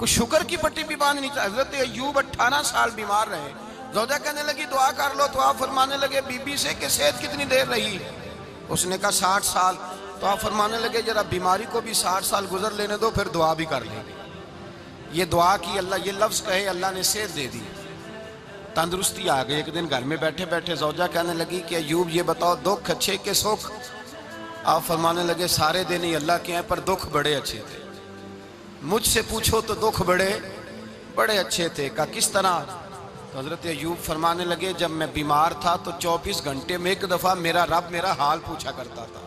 کوئی شکر کی پٹی بھی باندھنی چاہیے. حضرت ایوب 18 سال بیمار رہے. زوجہ کہنے لگی دعا کر لو تو آپ فرمانے لگے بی بی سے کہ صحت کتنی دیر رہی؟ اس نے کہا 60 سال. تو آپ فرمانے لگے ذرا بیماری کو بھی 60 سال گزر لینے دو پھر دعا بھی کر لیں. یہ دعا کی اللہ، یہ لفظ کہے اللہ نے صحت دے دی، تندرستی آ گئی. ایک دن گھر میں بیٹھے بیٹھے زوجہ کہنے لگی کہ ایوب یہ بتاؤ دکھ اچھے کہ سکھ؟ آپ فرمانے لگے سارے دن ہی اللہ کے ہیں پر دکھ بڑے اچھے تھے. مجھ سے پوچھو تو دکھ بڑے اچھے تھے. کہا کس طرح؟ تو حضرت ایوب فرمانے لگے جب میں بیمار تھا تو 24 گھنٹے میں ایک دفعہ میرا رب میرا حال پوچھا کرتا تھا.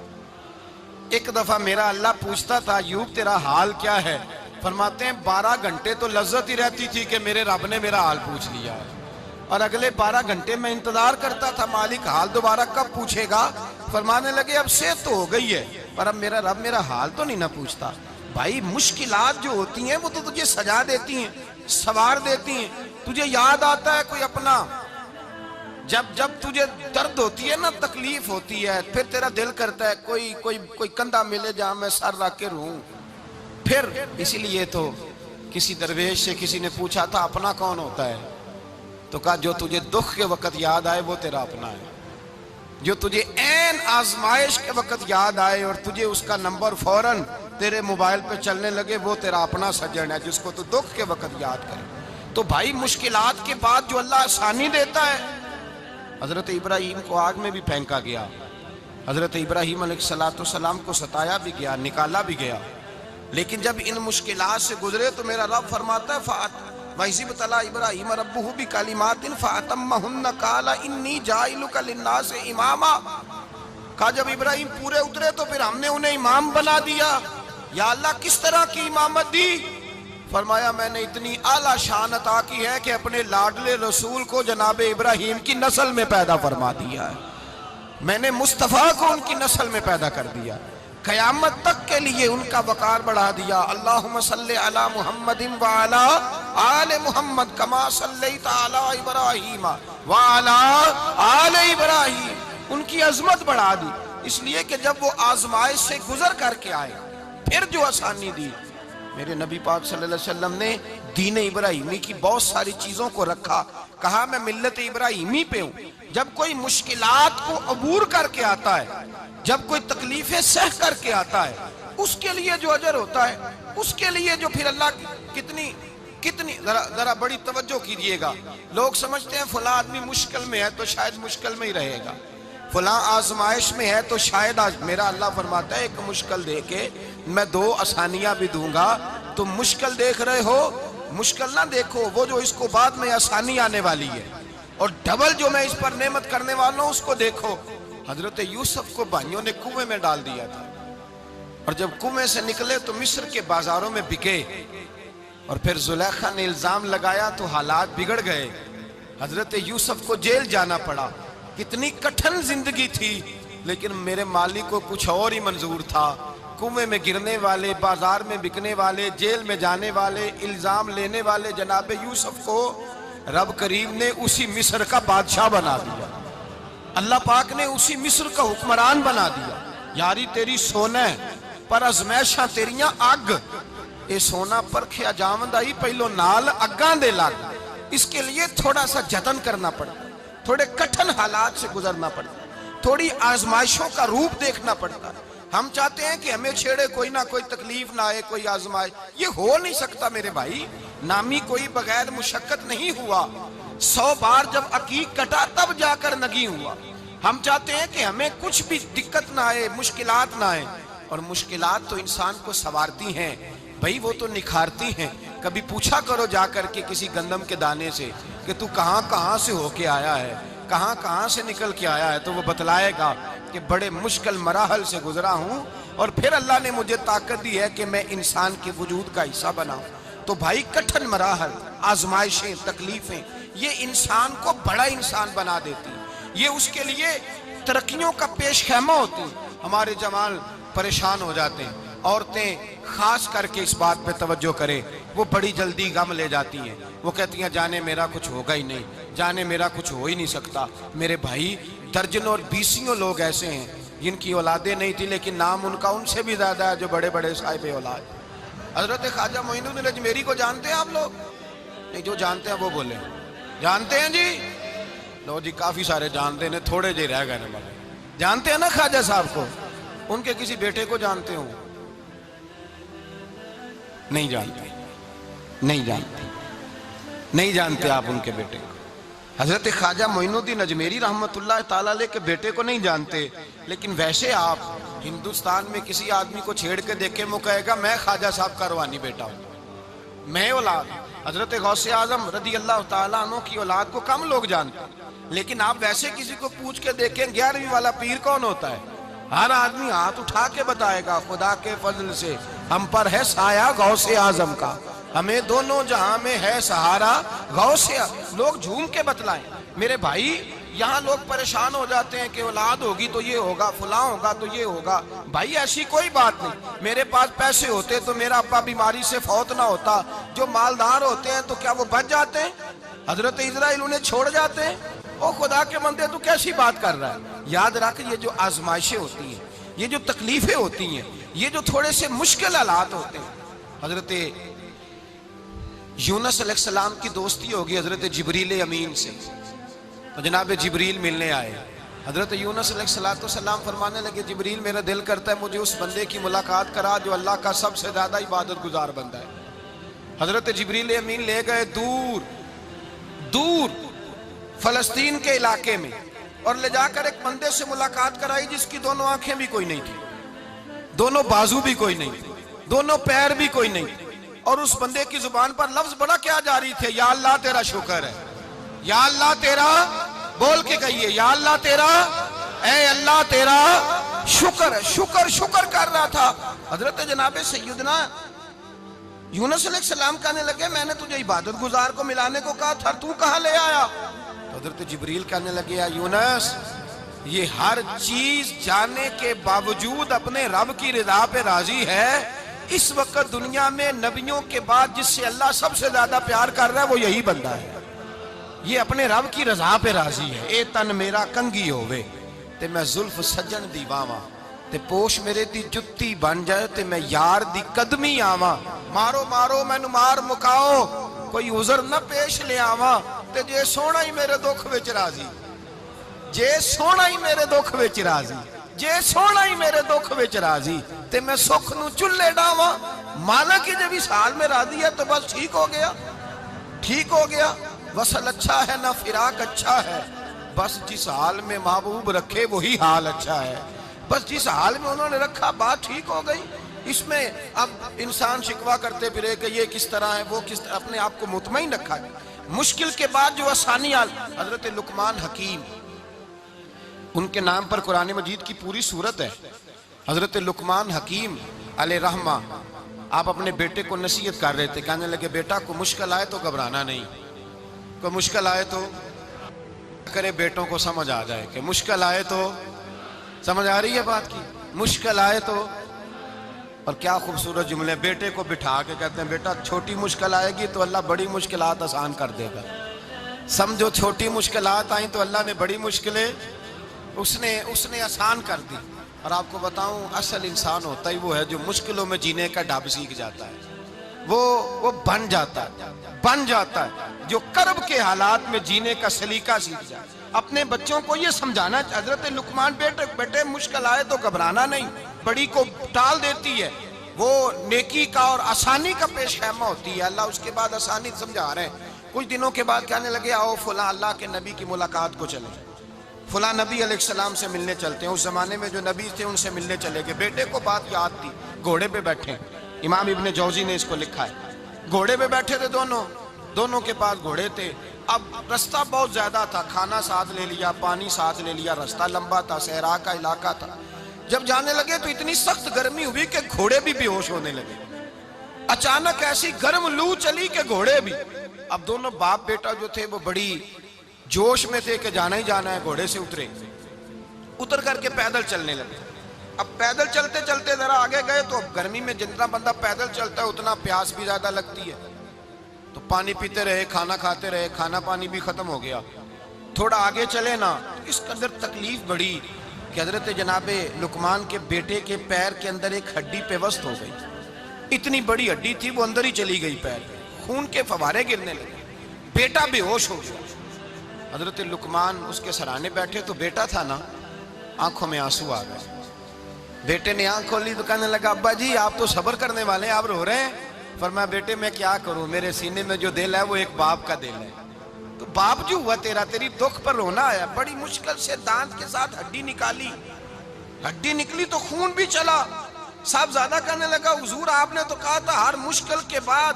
ایک دفعہ میرا اللہ پوچھتا تھا ایوب تیرا حال کیا ہے؟ فرماتے ہیں 12 گھنٹے تو لذت ہی رہتی تھی کہ میرے رب نے میرا حال پوچھ لیا ہے، اور اگلے 12 گھنٹے میں انتظار کرتا تھا مالک حال دوبارہ کب پوچھے گا. فرمانے لگے اب صحت تو ہو گئی ہے پر اب میرا رب میرا حال تو نہیں نہ پوچھتا. بھائی مشکلات جو ہوتی ہیں وہ تو تجھے سجا دیتی ہیں، سوار دیتی ہیں. تجھے یاد آتا ہے کوئی اپنا جب تجھے درد ہوتی ہے نا، تکلیف ہوتی ہے، پھر تیرا دل کرتا ہے کوئی کندھا ملے جہاں میں سر رکھ کے رہوں. پھر اسی لیے تو کسی درویش سے کسی نے پوچھا تھا اپنا کون ہوتا ہے؟ تو کہا جو تجھے دکھ کے وقت یاد آئے وہ تیرا اپنا ہے. جو تجھے عین آزمائش کے وقت یاد آئے اور تجھے اس کا نمبر فوراً تیرے موبائل پہ چلنے لگے وہ تیرا اپنا سجن ہے جس کو تو دکھ کے وقت یاد کرے. تو بھائی مشکلات کے بعد جو اللہ آسانی دیتا ہے. حضرت ابراہیم کو آگ میں بھی پھینکا گیا، حضرت ابراہیم علیہ السلام کو ستایا بھی گیا، نکالا بھی گیا، لیکن جب ان مشکلات سے گزرے تو میرا رب فرماتا ہے وَإِذِ ابْتَلَىٰ إِبْرَاهِيمَ رَبُّهُ بِكَلِمَاتٍ فَأَتَمَّهُنَّ قَالَ إِنِّي جَاعِلُكَ لِلنَّاسِ إِمَامًا. کہا جب ابراہیم پورے اترے تو پھر ہم نے انہیں امام بنا دیا. یا اللہ کس طرح کی امامت دی؟ فرمایا میں نے اتنی اعلیٰ شان عطا کی ہے کہ اپنے لاڈلے رسول کو جناب ابراہیم کی نسل میں پیدا فرما دیا ہے. میں نے مصطفیٰ کو ان کی نسل میں پیدا کر دیا، قیامت تک کے لیے ان کا وقار بڑھا دیا. اللہم صلی علی محمد وعلی آل محمد کما صلیت علی ابراہیم وعلی آل ابراہیم. ان کی عظمت بڑھا دی اس لیے کہ جب وہ آزمائش سے گزر کر کے آئے پھر جو آسانی دی. میرے نبی پاک صلی اللہ علیہ وسلم نے دین ابراہیمی کی بہت ساری چیزوں کو رکھا. کہا میں ملت ابراہیمی پہ ہوں. جب کوئی مشکلات کو عبور کر کے آتا ہے، جب کوئی تکلیفیں سہ کر کے آتا ہے، اس کے لیے جو اجر ہوتا ہے، اس کے لیے جو پھر اللہ کتنی ذرا بڑی توجہ کیجئے گا. لوگ سمجھتے ہیں فلاں آدمی مشکل میں ہے تو شاید مشکل میں ہی رہے گا، فلاں آزمائش میں ہے تو شاید میرا اللہ فرماتا ہے ایک مشکل دے کے میں 2 آسانیاں بھی دوں گا. تم مشکل دیکھ رہے ہو، مشکل نہ دیکھو، وہ جو اس کو بعد میں آسانی آنے والی ہے، اور ڈبل جو میں اس پر نعمت کرنے والا ہوں اس کو دیکھو. حضرت یوسف کو بھائیوں نے کنویں میں ڈال دیا تھا، اور جب کنویں سے نکلے تو مصر کے بازاروں میں بکے، اور پھر زلیخا نے الزام لگایا تو حالات بگڑ گئے. حضرت یوسف کو جیل جانا پڑا. کتنی کٹھن زندگی تھی، لیکن میرے مالک کو کچھ اور ہی منظور تھا. کنویں میں گرنے والے، بازار میں بکنے والے، جیل میں جانے والے، الزام لینے والے جناب یوسف کو رب کریم نے اسی مصر کا بادشاہ بنا دیا. اللہ پاک نے اسی مصر کا حکمران بنا دیا. یاری تیری سونا پر ازمیشاں تیریاں اگ، اے سونا پرکھیا جاوندہ ہی پہلو نال اگاں دے لگ. اس کے لیے تھوڑا سا جتن کرنا پڑتا، تھوڑے کٹھن حالات سے گزرنا پڑتا، تھوڑی آزمائشوں کا روپ دیکھنا پڑتا. ہم چاہتے ہیں کہ ہمیں چھیڑے کوئی نہ کوئی تکلیف نہ آئے، کوئی آزمائش. یہ ہو نہیں سکتا میرے بھائی. نامی کوئی بغیر مشقت نہیں ہوا. 100 بار جب عقیق کٹا تب جا کر نگی ہوا. ہم چاہتے ہیں کہ ہمیں کچھ بھی دقت نہ آئے، مشکلات نہ آئے. اور مشکلات تو انسان کو سنوارتی ہیں بھائی، وہ تو نکھارتی ہیں. کبھی پوچھا کرو جا کر کے کسی گندم کے دانے سے کہ تو کہاں سے ہو کے آیا ہے، کہاں سے نکل کے آیا ہے، تو وہ بتلائے گا کہ بڑے مشکل مراحل سے گزرا ہوں اور پھر اللہ نے مجھے طاقت دی ہے کہ میں انسان کے وجود کا حصہ بناؤں. تو بھائی کٹھن مراحل، آزمائشیں، تکلیفیں یہ انسان کو بڑا انسان بنا دیتی ہیں. یہ اس کے لیے ترقیوں کا پیش خیمہ ہوتی ہیں. ہمارے جوان پریشان ہو جاتے ہیں. عورتیں خاص کر کے اس بات پہ توجہ کریں، وہ بڑی جلدی غم لے جاتی ہیں. وہ کہتی ہیں جانے میرا کچھ ہوگا ہی نہیں، جانے میرا کچھ ہو ہی نہیں سکتا. میرے بھائی درجنوں اور بیسیوں لوگ ایسے ہیں جن کی اولادیں نہیں تھی لیکن نام ان کا ان سے بھی زیادہ ہے جو بڑے بڑے صاحب اولاد. حضرت خواجہ معین الدین اجمیری کو جانتے ہیں آپ لوگ؟ نہیں، جو جانتے ہیں وہ بولیں جانتے ہیں جی؟ لو جی، کافی سارے جانتے ہیں، تھوڑے جی رہ گئے نا۔ جانتے ہیں نا خواجہ صاحب کو؟ ان کے کسی بیٹے کو جانتے ہوں؟ نہیں جانتے، نہیں جانتے، نہیں جانتے آپ ان کے بیٹے کو۔ حضرت خواجہ معین الدین اجمیری رحمت اللہ تعالیٰ علیہ کے بیٹے کو نہیں جانتے، لیکن ویسے آپ ہندوستان میں کسی آدمی کو چھیڑ کے دیکھیں، وہ کہے گا میں خواجہ صاحب کا روحانی بیٹا ہوں، میں اولاد۔ حضرت غوث اعظم رضی اللہ تعالیٰ عنہ کی اولاد کو کم لوگ جانتے ہیں، لیکن آپ ویسے کسی کو پوچھ کے دیکھیں 11ویں والا پیر کون ہوتا ہے، ہر آدمی ہاتھ اٹھا کے بتائے گا خدا کے فضل سے ہم پر ہے سایہ غوث اعظم کا، ہمیں دونوں جہاں میں ہے سہارا غوث اعظم۔ لوگ جھوم کے بتلائیں۔ میرے بھائی، یہاں لوگ پریشان ہو جاتے ہیں کہ اولاد ہوگی تو یہ ہوگا، فلاں ہوگا تو یہ ہوگا۔ بھائی ایسی کوئی بات نہیں، میرے پاس پیسے ہوتے تو میرا ابا بیماری سے فوت نہ ہوتا۔ جو مالدار ہوتے ہیں تو کیا وہ بچ جاتے ہیں؟ حضرت اسرائیل انہیں چھوڑ جاتے ہیں؟ او خدا کے بندے، تو کیسی بات کر رہا ہے؟ یاد رکھ، یہ جو آزمائشیں ہوتی ہیں، یہ جو تکلیفیں ہوتی ہیں، یہ جو تھوڑے سے مشکل حالات ہوتے ہیں۔ حضرت یونس علیہ السلام کی دوستی ہوگی حضرت جبریل امین سے، تو جناب جبریل ملنے آئے۔ حضرت یونس علیہ السلام فرمانے لگے جبریل میرا دل کرتا ہے مجھے اس بندے کی ملاقات کرا جو اللہ کا سب سے زیادہ عبادت گزار بندہ ہے۔ حضرت جبریل امین لے گئے دور دور فلسطین کے علاقے میں، اور لے جا کر ایک بندے سے ملاقات کرائی جس کی دونوں آنکھیں بھی کوئی نہیں تھی، دونوں بازو بھی کوئی نہیں تھی، دونوں پیر بھی کوئی نہیں تھی، اور اس بندے کی زبان پر لفظ بڑا کیا جاری تھے، یا اللہ تیرا شکر ہے، یا اللہ تیرا، بول کے کہیے، یا اللہ تیرا، اے اللہ تیرا شکر ہے۔ شکر شکر کر رہا تھا۔ حضرت جناب سیدنا یونس علیہ السلام کہنے لگے میں نے تجھے عبادت گزار کو ملانے کو کہا تھا، تو کہاں لے آیا؟ حضرت جبریل کہنے لگے یا یونس، یہ ہر چیز جانے کے باوجود اپنے رب کی رضا پہ راضی ہے۔ اس وقت دنیا میں نبیوں کے بعد جس سے اللہ سب سے زیادہ پیار کر رہا ہے وہ یہی بندہ ہے، یہ اپنے رب کی رضا پہ راضی ہے۔ اے تن میرا کنگی ہووے تے میں زلف سجن دی باواں، تے پوش میرے دی جتی بن جائے تے میں یار دی قدمی آواں، مارو مارو مینو مار مکاؤ کوئی عذر نہ پیش لے آواں، تے جے سونا ہی میرے دکھ وچ راضی، جے سونا ہی میرے دکھ وچ راضی، جے سونا ہی میرے دکھ وچ راضی، تے میں سکھ نو چلے ڈاواں۔ مانا کہ جب اس حال میں راضی ہے تو بس ٹھیک ہو گیا، ٹھیک ہو گیا۔ وصل اچھا ہے نہ فراق اچھا ہے، بس جس حال میں محبوب رکھے وہی حال اچھا ہے۔ بس جس حال میں انہوں نے رکھا بات ٹھیک ہو گئی۔ اس میں اب انسان شکوہ کرتے پھرے کہ یہ کس طرح ہے، وہ کس طرح، اپنے آپ کو مطمئن رکھا ہے۔ مشکل کے بعد جو آسانی آل، حضرت لقمان حکیم، ان کے نام پر قرآن مجید کی پوری سورت ہے۔ حضرت لقمان حکیم علیہ رحمہ آپ اپنے بیٹے کو نصیحت کر رہے تھے، کہنے لگے بیٹا کو مشکل آئے تو گھبرانا نہیں، کوئی مشکل آئے تو کرے بیٹوں کو سمجھ آ جائے کہ مشکل آئے تو، سمجھ آ رہی ہے بات کی، مشکل آئے تو۔ اور کیا خوبصورت جملے، بیٹے کو بٹھا کے کہتے ہیں بیٹا چھوٹی مشکل آئے گی تو اللہ بڑی مشکلات آسان کر دے گا، سمجھو چھوٹی مشکلات آئیں تو اللہ نے بڑی مشکلیں اس نے آسان کر دی۔ اور آپ کو بتاؤں اصل انسان ہوتا ہی وہ ہے جو مشکلوں میں جینے کا ڈھب سیکھ جاتا ہے، وہ بن جاتا ہے جو کرب کے حالات میں جینے کا سلیقہ سیکھ جائے۔ اپنے بچوں کو یہ سمجھانا، حضرت لقمان بیٹے مشکل آئے تو گھبرانا نہیں، بڑی کو ٹال دیتی ہے، وہ نیکی کا اور آسانی کا پیش خیمہ ہوتی ہے۔ اللہ اس کے بعد آسانی سمجھا رہے ہیں۔ کچھ دنوں کے بعد کہنے لگے آؤ فلاں اللہ کے نبی کی ملاقات کو چلیں، فلاں نبی علیہ السلام سے ملنے چلتے ہیں۔ اس زمانے میں جو نبی تھے ان سے ملنے چلے گئے۔ بیٹے کو بات یاد تھی، گھوڑے پہ بیٹھے، امام ابن جوزی نے اس کو لکھا ہے، گھوڑے پہ بیٹھے تھے دونوں کے پاس گھوڑے تھے۔ اب رستہ بہت زیادہ تھا، کھانا ساتھ لے لیا، پانی ساتھ لے لیا، رستہ لمبا تھا، صحرا کا علاقہ تھا۔ جب جانے لگے تو اتنی سخت گرمی ہوئی کہ گھوڑے بھی بے ہوش ہونے لگے۔ اچانک ایسی گرم لو چلی کہ گھوڑے بھی، اب دونوں باپ بیٹا جو تھے وہ بڑی جوش میں تھے کہ جانا ہی جانا ہے، گھوڑے سے اتر کر کے پیدل چلنے لگے۔ اب پیدل چلتے چلتے ذرا آگے گئے تو اب گرمی میں جتنا بندہ پیدل چلتا ہے اتنا پیاس بھی زیادہ لگتی ہے، تو پانی پیتے رہے، کھانا کھاتے رہے، کھانا پانی بھی ختم ہو گیا۔ تھوڑا آگے چلے نا، اس کے اندر تکلیف بڑی کہ حضرت جناب لقمان کے بیٹے کے پیر کے اندر ایک ہڈی پیوست ہو گئی۔ اتنی بڑی ہڈی تھی وہ اندر ہی چلی گئی پیر میں، خون کے فوارے گرنے لگے، بیٹا بے ہوش ہو گیا۔ حضرت لقمان اس کے سرانے بیٹھے تو بیٹا تھا نا، آنکھوں میں آنسو آ گئے۔ بیٹے نے آنکھ کھولی تو کہنے لگا ابا جی آپ تو صبر کرنے والے ہیں، آپ رو رہے ہیں؟ فرمایا بیٹے میں کیا کروں، میرے سینے میں جو دل ہے وہ ایک باپ کا دل ہے، تو باپ جو ہوا تیرا، تیری دکھ پر رونا آیا۔ بڑی مشکل سے دانت کے ساتھ ہڈی نکالی، ہڈی نکلی تو خون بھی چلا۔ صاحب زیادہ کہنے لگا حضور آپ نے تو کہا تھا ہر مشکل کے بعد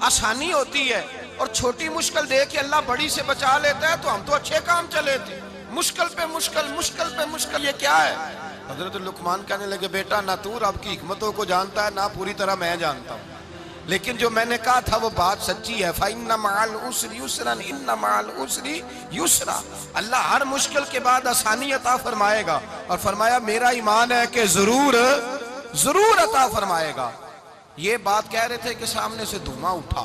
آسانی ہوتی ہے، اور چھوٹی مشکل دے کے اللہ بڑی سے بچا لیتا ہے، تو ہم تو اچھے کام چلے تھے، مشکل پہ مشکل، مشکل پہ مشکل، یہ کیا ہے؟ حضرت لقمان کہنے لگے بیٹا نہ تو رب کی حکمتوں کو جانتا ہے، نہ پوری طرح میں جانتا ہوں، لیکن جو میں نے کہا تھا وہ بات سچی ہے۔ فَإِنَّ مَعَ الْعُسْرِ يُسْرًا إِنَّ مَعَ الْعُسْرِ يُسْرًا، اللہ ہر مشکل کے بعد آسانی عطا فرمائے گا، اور فرمایا میرا ایمان ہے کہ ضرور ضرور عطا فرمائے گا۔ یہ بات کہہ رہے تھے کہ سامنے سے دھواں اٹھا،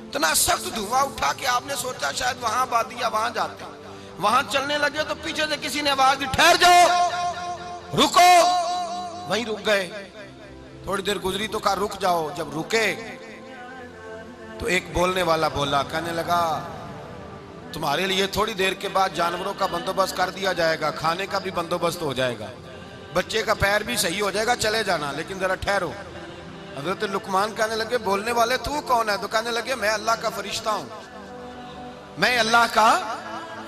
اتنا سخت دھواں اٹھا کہ آپ نے سوچا شاید وہاں بادیا وہاں جاتے ہیں۔ وہاں چلنے لگے تو پیچھے سے کسی نے آواز دی ٹھہر جاؤ، رکو، وہیں رک گئے۔ تھوڑی دیر گزری تو کہا رک جاؤ، جب رکے تو ایک بولنے والا بولا، کہنے لگا تمہارے لیے تھوڑی دیر کے بعد جانوروں کا بندوبست کر دیا جائے گا، کھانے کا بھی بندوبست ہو جائے گا، بچے کا پیر بھی صحیح ہو جائے گا، چلے جانا، لیکن ذرا ٹھہرو۔ حضرت لقمان کہنے لگے بولنے والے تو کون ہے؟ تو کہنے لگے میں اللہ کا فرشتہ ہوں، میں اللہ کا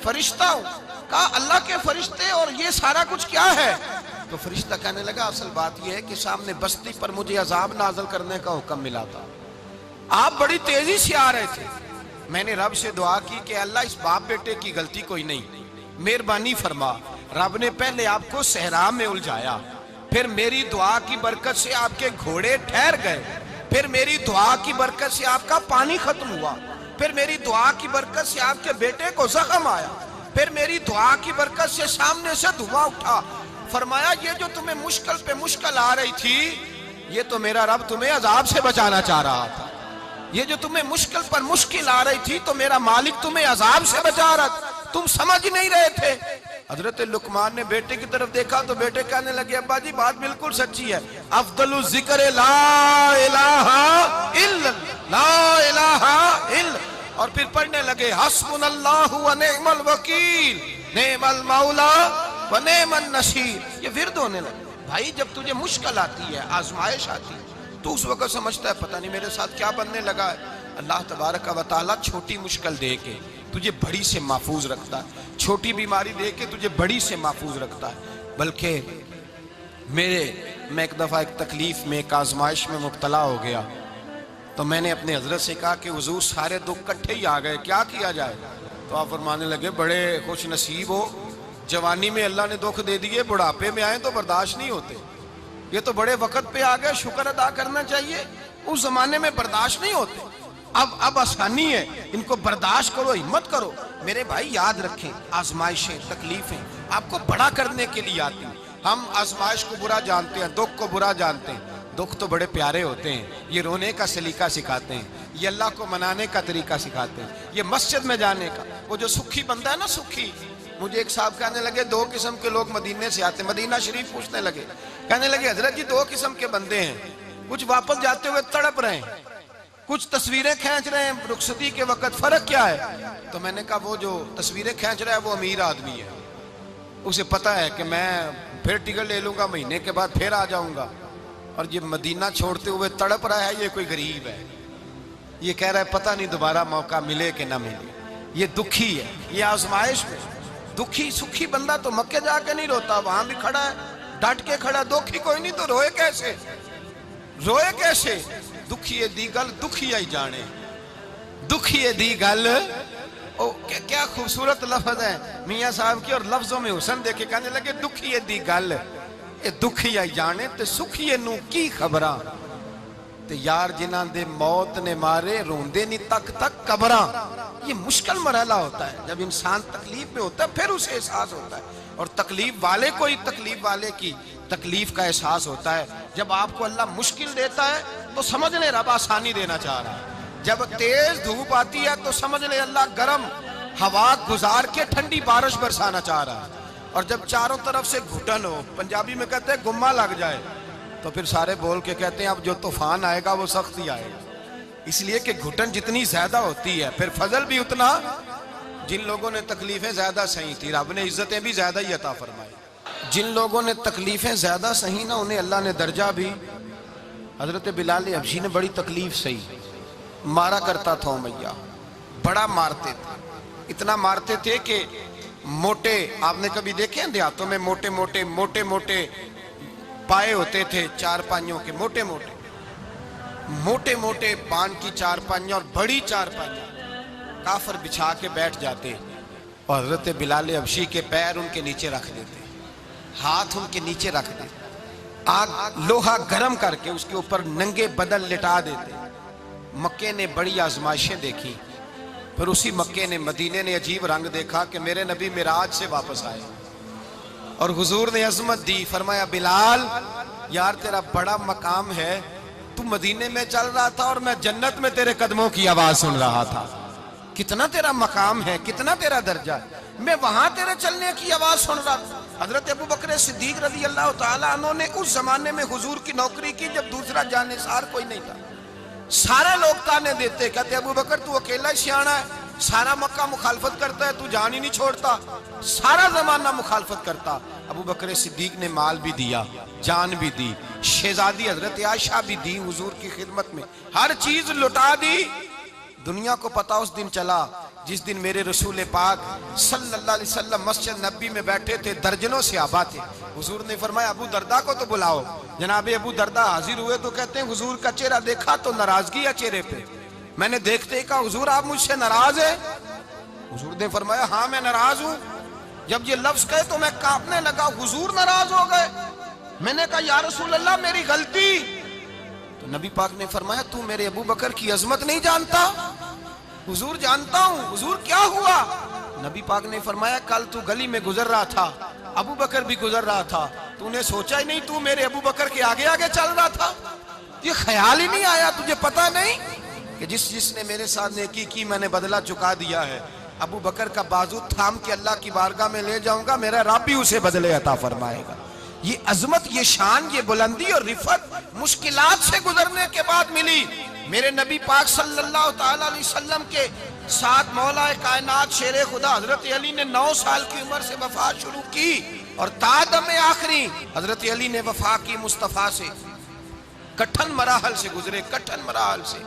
فرشتہ ہوں۔ کہا اللہ کے فرشتے اور یہ سارا کچھ کیا ہے؟ تو فرشتہ کہنے لگا اصل بات یہ ہے کہ سامنے بستی پر مجھے عذاب نازل کرنے کا حکم ملا تھا، آپ بڑی تیزی سے آ رہے تھے، میں نے رب سے دعا کی کہ اللہ اس باپ بیٹے کی غلطی کوئی نہیں، مہربانی فرما۔ رب نے پہلے آپ کو صحرا میں الجھایا، پھر میری دعا کی برکت سے آپ کے گھوڑے ٹھہر گئے، پھر میری دعا کی برکت سے آپ کا پانی ختم ہوا، پھر میری دعا کی برکت سے آپ کے بیٹے کو زخم آیا، پھر میری دعا کی برکت سے سامنے سے دھواں اٹھا۔ فرمایا یہ جو تمہیں مشکل پہ مشکل آ رہی تھی، یہ تو میرا رب تمہیں عذاب سے بچانا چاہ رہا تھا، یہ جو تمہیں مشکل پر مشکل آ رہی تھی تو میرا مالک تمہیں عذاب سے بچا رہا تھا، تم سمجھ نہیں رہے تھے۔ حضرت لقمان نے بیٹے کی طرف دیکھا تو بیٹے کہنے لگے ابا جی بات بالکل سچی ہے، افضل الذکر لا الہ الا لا الہ الا، اور پھر پڑھنے لگے حسبنا اللہ و نعم الوکیل نعم المولا و نعم النصیر۔ یہ ورد ہونے لگے۔ بھائی جب تجھے مشکل آتی ہے، آزمائش آتی ہے، تو اس وقت سمجھتا ہے پتہ نہیں میرے ساتھ کیا بننے لگا ہے۔ اللہ تبارک و تعالیٰ چھوٹی مشکل دے کے تجھے بڑی سے محفوظ رکھتا ہے، چھوٹی بیماری دے کے تجھے بڑی سے محفوظ رکھتا ہے۔ بلکہ میں ایک دفعہ ایک تکلیف میں، ایک آزمائش میں مبتلا ہو گیا، تو میں نے اپنے حضرت سے کہا کہ حضور سارے دکھ کٹھے ہی آ گئے، کیا کیا جائے؟ تو آپ فرمانے لگے بڑے خوش نصیب ہو، جوانی میں اللہ نے دکھ دے دیے، بڑھاپے میں آئے تو برداشت نہیں ہوتے، یہ تو بڑے وقت پہ آ گئے، شکر ادا کرنا چاہیے، اس زمانے میں برداشت نہیں ہوتے، اب آسانی ہے، ان کو برداشت کرو، ہمت کرو۔ میرے بھائی یاد رکھیں آزمائشیں، تکلیفیں آپ کو بڑا کرنے کے لیے آتی ہیں۔ ہم آزمائش کو برا جانتے ہیں، دکھ کو برا جانتے ہیں، دکھ تو بڑے پیارے ہوتے ہیں، یہ رونے کا سلیقہ سکھاتے ہیں، یہ اللہ کو منانے کا طریقہ سکھاتے ہیں، یہ مسجد میں جانے کا۔ وہ جو سکھی بندہ ہے نا، سکھی، مجھے ایک صاحب کہنے لگے دو قسم کے لوگ مدینے سے آتے ہیں، مدینہ شریف پوچھنے لگے، کہنے لگے حضرت جی دو قسم کے بندے ہیں، کچھ واپس جاتے ہوئے تڑپ رہے ہیں، کچھ تصویریں کھینچ رہے ہیں رخصتی کے وقت، فرق کیا ہے؟ تو میں نے کہا وہ جو تصویریں کھینچ رہا ہے وہ امیر آدمی ہے، اسے پتہ ہے کہ میں پھر ٹکٹ لے لوں گا، مہینے کے بعد پھر آ جاؤں گا، اور یہ مدینہ چھوڑتے ہوئے تڑپ رہا ہے، یہ کوئی غریب ہے، یہ کہہ رہا ہے پتہ نہیں دوبارہ موقع ملے کہ نہ ملے، یہ دکھی ہے، یہ آزمائش میں دکھی۔ سکھی بندہ تو مکے جا کے نہیں روتا، وہاں بھی کھڑا ہے، ڈٹ کے کھڑا ہے، دکھی کوئی نہیں تو روئے کیسے؟ روئے کیسے؟ دکھیے دی گل دکھیا ہی جانے، دکھیے دی گل، کیا خوبصورت لفظ ہے میاں صاحب کی، اور لفظوں میں حسن دیکھے، کہنے لگے دکھیے دی گل یہ دکھیا ہی جانے، تے سکھیے نو کی خبراں، تے یار جنہاں دے موت نے مارے روندے نہیں تک تک قبراں۔ یہ مشکل مرحلہ ہوتا ہے، جب انسان تکلیف میں ہوتا ہے پھر اسے احساس ہوتا ہے، اور تکلیف والے کو ہی تکلیف والے کی تکلیف کا احساس ہوتا ہے۔ جب آپ کو اللہ مشکل دیتا ہے تو سمجھ لے رب آسانی دینا چاہ رہا ہے، جب تیز دھوپ آتی ہے تو سمجھ لے اللہ گرم ہوا گزار کے ٹھنڈی بارش برسانا چاہ رہا ہے، اور جب چاروں طرف سے گھٹن ہو، پنجابی میں کہتے ہیں گمہ لگ جائے، تو پھر سارے بول کے کہتے ہیں اب جو طوفان آئے گا وہ سخت ہی آئے گا، اس لیے کہ گھٹن جتنی زیادہ ہوتی ہے پھر فضل بھی اتنا. جن لوگوں نے تکلیفیں زیادہ سہی تھی رب نے عزتیں بھی زیادہ ہی عطا فرمائی. جن لوگوں نے تکلیفیں زیادہ سہی نا انہیں اللہ نے درجہ بھی. حضرت بلال حبشی نے بڑی تکلیف سہی، مارا کرتا تھا امیہ، بڑا مارتے تھے، اتنا مارتے تھے کہ موٹے، آپ نے کبھی دیکھے ہیں دیہاتوں میں موٹے موٹے پائے ہوتے تھے چار پائیوں کے، موٹے موٹے پان کی چار پائیاں اور بڑی چار پائیاں کافر بچھا کے بیٹھ جاتے اور حضرت بلال حبشی کے پیر ان کے نیچے رکھ دیتے، ہاتھ ان کے نیچے رکھ دیتے، آگ لوہا گرم کر کے اس کے اوپر ننگے بدن لٹا دیتے. مکے نے بڑی آزمائشیں دیکھی، پھر اسی مکے نے مدینے نے عجیب رنگ دیکھا کہ میرے نبی معراج سے واپس آئے اور حضور نے عظمت دی. فرمایا بلال یار تیرا بڑا مقام ہے، تو مدینے میں چل رہا تھا اور میں جنت میں تیرے قدموں کی آواز سن رہا تھا. کتنا تیرا مقام ہے، کتنا تیرا درجہ ہے، میں وہاں تیرے چلنے کی آواز سن رہا تھا. حضرت ابو بکر صدیق رضی اللہ تعالیٰ عنہ نے اس زمانے میں حضور کی نوکری کی جب دوسرا جانثار کوئی نہیں تھا. سارے لوگ تانے دیتے، کہتے ابو بکر تو اکیلا ہی سیاںا ہے، سارا مکہ مخالفت کرتا ہے، تو جان ہی نہیں چھوڑتا، سارا زمانہ مخالفت کرتا. ابو بکر صدیق نے مال بھی دیا، جان بھی دی، شہزادی حضرت عائشہ بھی دی حضور کی خدمت میں، ہر چیز لٹا دی. دنیا کو پتا اس دن چلا جس دن میرے رسول پاک صلی اللہ علیہ وسلم مسجد نبی میں بیٹھے تھے، درجنوں صحابہ تھے. حضور نے فرمایا ابو دردہ کو تو بلاؤ. جناب ابو دردہ حاضر ہوئے تو کہتے ہیں حضور کا چہرہ دیکھا تو ناراضگی ہے چہرے پہ. میں نے دیکھتے ہی کہا حضور آپ مجھ سے ناراض ہیں؟ حضور نے فرمایا ہاں میں ناراض ہوں. جب یہ لفظ کہے تو میں کانپنے لگا، حضور ناراض ہو گئے. میں نے کہا یا رسول اللہ میری غلطی. تو نبی پاک نے فرمایا تو میرے ابو بکر کی عظمت نہیں جانتا؟ حضور جانتا ہوں. حضور کیا ہوا؟ نبی پاک نے فرمایا کل تو گلی میں گزر رہا تھا، ابو بکر بھی گزر رہا تھا، تو نے سوچا ہی نہیں تو میرے ابو بکر کے آگے آگے چل رہا تھا؟ یہ خیال ہی نہیں آیا، تجھے پتا نہیں کہ جس نے میرے ساتھ نیکی کی میں نے بدلہ چکا دیا ہے. ابو بکر کا بازو تھام کے اللہ کی بارگاہ میں لے جاؤں گا، میرا رب بھی اسے بدلے عطا فرمائے گا. یہ عظمت، یہ شان، یہ بلندی اور رفعت مشکلات سے گزرنے کے بعد ملی. میرے نبی پاک صلی اللہ تعالیٰ علیہ وسلم کے ساتھ مولا کائنات شیر خدا حضرت علی نے 9 سال کی عمر سے وفات شروع کی اور تا دم آخری حضرت علی نے وفا کی مصطفیٰ سے. کٹھن مراحل سے گزرے، کٹھن مراحل سے.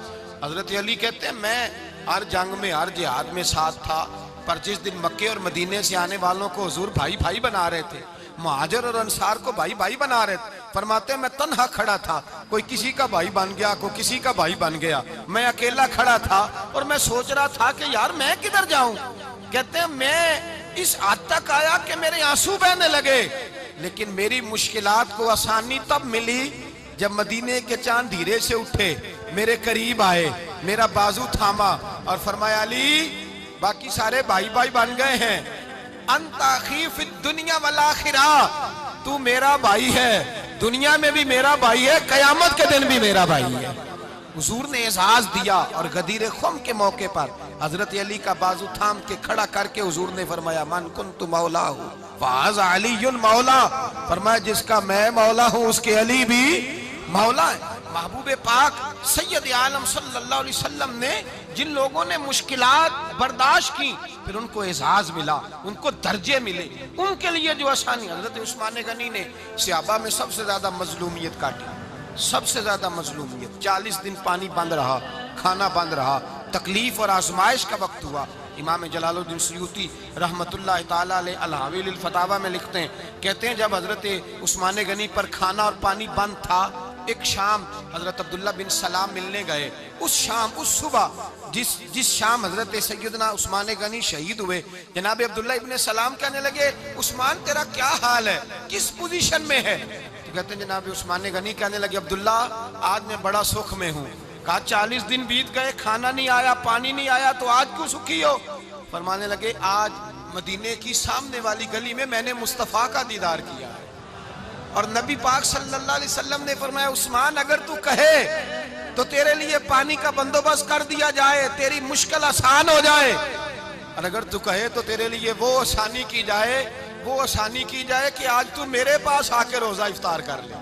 حضرت علی کہتے ہیں میں ہر جنگ میں ہر جہاد میں ساتھ تھا، پر جس دن مکے اور مدینے سے آنے والوں کو حضور بھائی بھائی بنا رہے تھے، مہاجر اور انصار کو بھائی بھائی بنا رہے تھے. فرماتے ہیں میں تنہا کھڑا تھا، کوئی کسی کا بھائی بن گیا، کوئی کسی کا بھائی بن گیا، میں اکیلا کھڑا تھا اور میں سوچ رہا تھا کہ یار میں کدھر جاؤں. کہتے ہیں میں اس حد تک آیا کہ میرے آنسو بہنے لگے، لیکن میری مشکلات کو آسانی تب ملی جب مدینے کے چاند دھیرے سے اٹھے، میرے قریب آئے، میرا بازو تھاما اور فرمایا علی باقی سارے بھائی بھائی بن گئے ہیں، انت اخی فی الدنیا والآخرہ، تو میرا بھائی ہے، دنیا میں بھی میرا بھائی ہے، قیامت کے دن بھی میرا بھائی ہے. حضور نے اعزاز دیا اور غدیر خم کے موقع پر حضرت علی کا بازو تھام کے کھڑا کر کے حضور نے فرمایا من کنت مولا ہوں فہذا علی مولا. فرمایا جس کا میں مولا ہوں اس کے علی بھی مولا ہے. محبوب پاک سید عالم صلی اللہ علیہ وسلم نے جن لوگوں نے مشکلات برداشت کی پھر ان کو اعزاز ملا، ان کو درجے ملے، ان کے لیے جو آسانی. حضرت عثمان غنی نے صحابہ میں سب سے زیادہ مظلومیت کاٹی، سب سے زیادہ مظلومیت. 40 دن پانی بند رہا، کھانا بند رہا، تکلیف اور آزمائش کا وقت ہوا. امام جلال الدین سیوطی رحمت اللہ تعالیٰ علیہ الحاوی للفتاوی میں لکھتے ہیں، کہتے ہیں جب حضرت عثمان غنی پر کھانا اور پانی بند تھا، ایک شام حضرت عبداللہ بن سلام ملنے گئے. اس شام، اس صبح جس شام حضرت سیدنا عثمان غنی شہید ہوئے، جناب عبداللہ ابن سلام کہنے لگے عثمان تیرا کیا حال ہے، کس پوزیشن میں ہے؟ تو کہتے ہیں جناب عثمان غنی کہنے لگے عبداللہ آج میں بڑا سکھ میں ہوں. کہا 40 دن بیت گئے، کھانا نہیں آیا، پانی نہیں آیا، تو آج کیوں سکھی ہو؟ فرمانے لگے آج مدینے کی سامنے والی گلی میں میں نے مصطفیٰ کا دیدار کیا ہے اور نبی پاک صلی اللہ علیہ وسلم نے فرمایا عثمان اگر تو کہے تو تیرے لیے پانی کا بندوبست کر دیا جائے، تیری مشکل آسان ہو جائے، اور اگر تو کہے تو تیرے لیے وہ آسانی کی جائے کہ آج تو میرے پاس آ کے روزہ افطار کر لے.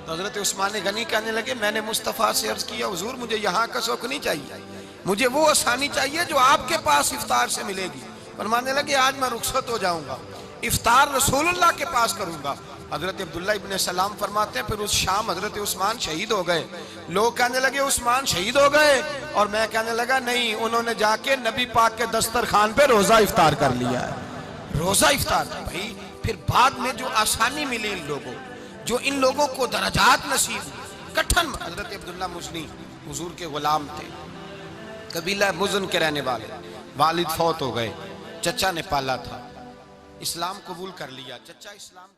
تو حضرت عثمان غنی کہنے لگے میں نے مصطفیٰ سے عرض کیا حضور مجھے یہاں کا سوق نہیں چاہیے، مجھے وہ آسانی چاہیے جو آپ کے پاس افطار سے ملے گی۔ فرمانے لگے آج میں رخصت ہو جاؤں گا، افطار رسول اللہ کے پاس کروں گا۔ حضرت عبداللہ ابن سلام فرماتے ہیں پھر اس شام حضرت عثمان شہید ہو گئے۔ لوگ کہنے لگے عثمان شہید ہو گئے، اور میں کہنے لگا نہیں، انہوں نے جا کے نبی پاک کے دسترخوان پہ روزہ افطار کر لیا ہے۔ روزہ افطار بھائی، پھر بعد میں جو آسانی ملی ان لوگوں، جو ان لوگوں کو درجات نصیب، کٹھن حضرت عبداللہ مزنی حضور کے غلام تھے، قبیلہ مزن کے رہنے والے، والد فوت ہو گئے، چچا نے پالا تھا، اسلام قبول کر لیا، چچا اسلام